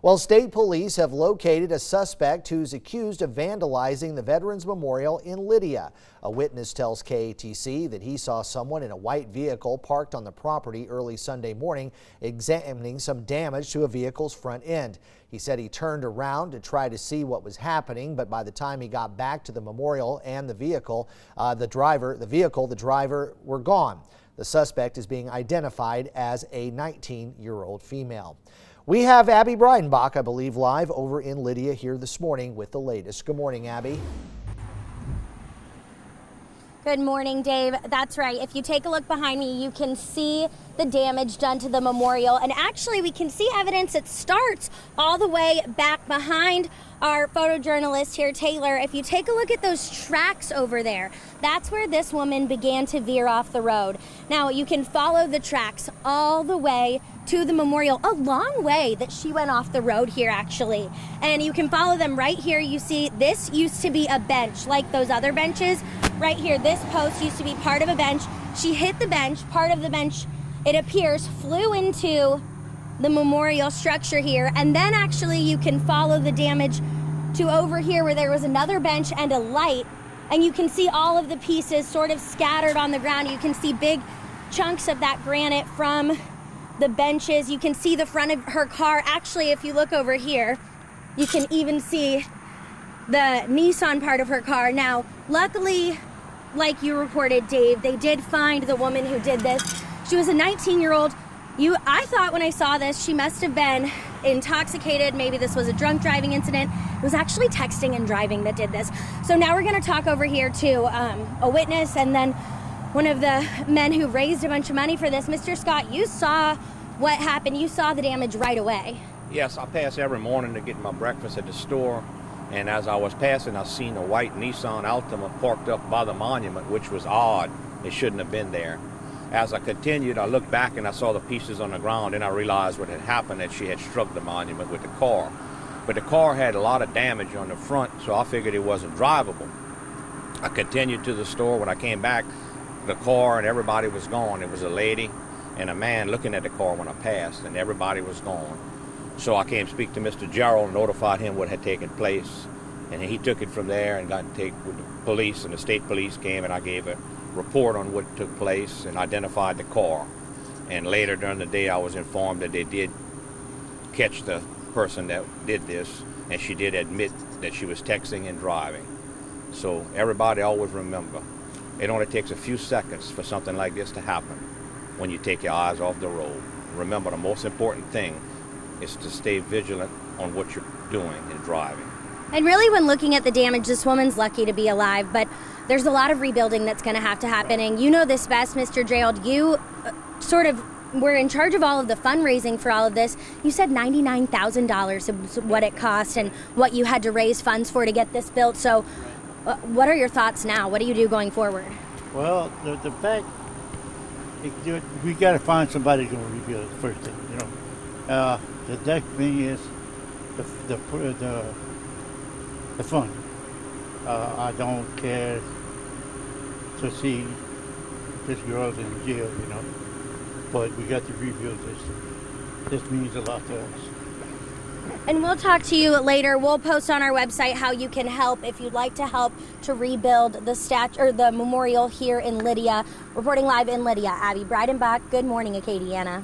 Well, state police have located a suspect who's accused of vandalizing the Veterans Memorial in Lydia. A witness tells KATC that he saw someone in a white vehicle parked on the property early Sunday morning, examining some damage to a vehicle's front end. He said he turned around to try to see what was happening, but by the time he got back to the memorial and the vehicle, the driver were gone. The suspect is being identified as a 19-year-old female. We have Abby Breidenbach, I believe, live over in Lydia here this morning with the latest. Good morning, Abby. Good morning, Dave. That's right. If you take a look behind me, you can see the damage done to the memorial. And actually, we can see evidence that starts all the way back behind our photojournalist here, Taylor. If you take a look at those tracks over there, that's where this woman began to veer off the road. Now, you can follow the tracks all the way to the memorial, a long way that she went off the road here, actually. And you can follow them right here. You see, this used to be a bench like those other benches. Right here, this post used to be part of a bench. She hit the bench, part of the bench, it appears, flew into the memorial structure here. And then actually you can follow the damage to over here where there was another bench and a light. And you can see all of the pieces sort of scattered on the ground. You can see big chunks of that granite from the benches. You can see the front of her car. Actually, if you look over here, you can even see the Nissan part of her car. Now, luckily, like you reported, Dave, they did find the woman who did this. She was a 19-year-old. I thought when I saw this, she must have been intoxicated. Maybe this was a drunk driving incident. It was actually texting and driving that did this. So now we're going to talk over here to a witness and then one of the men who raised a bunch of money for this. Mr. Scott, you saw what happened. You saw the damage right away. Yes, I pass every morning to get my breakfast at the store. And as I was passing, I seen a white Nissan Altima parked up by the monument, which was odd. It shouldn't have been there. As I continued, I looked back and I saw the pieces on the ground, and I realized what had happened, that she had struck the monument with the car. But the car had a lot of damage on the front, so I figured it wasn't drivable. I continued to the store. When I came back, the car and everybody was gone. It was a lady and a man looking at the car when I passed, and everybody was gone. So I came to speak to Mr. Gerald and notified him what had taken place. And he took it from there and got to take with the police, and the state police came, and I gave a report on what took place and identified the car. And later during the day, I was informed that they did catch the person that did this, and she did admit that she was texting and driving. So everybody always remember, it only takes a few seconds for something like this to happen when you take your eyes off the road. Remember, the most important thing is to stay vigilant on what you're doing and driving. And really, when looking at the damage, this woman's lucky to be alive, but there's a lot of rebuilding that's going to have to happen. And you know this best, Mr. Gerald. You sort of were in charge of all of the fundraising for all of this. You said $99,000 is what it cost and what you had to raise funds for to get this built. So what are your thoughts now? What do you do going forward? Well, the fact, we got to find somebody who's going to rebuild it first thing, you know. The next thing is the fund. I don't care to see this girl's in jail, you know, but we got to rebuild this. This means a lot to us. And we'll talk to you later. We'll post on our website how you can help if you'd like to help to rebuild the memorial here in Lydia. Reporting live in Lydia, Abby Breidenbach. Good morning, Acadiana.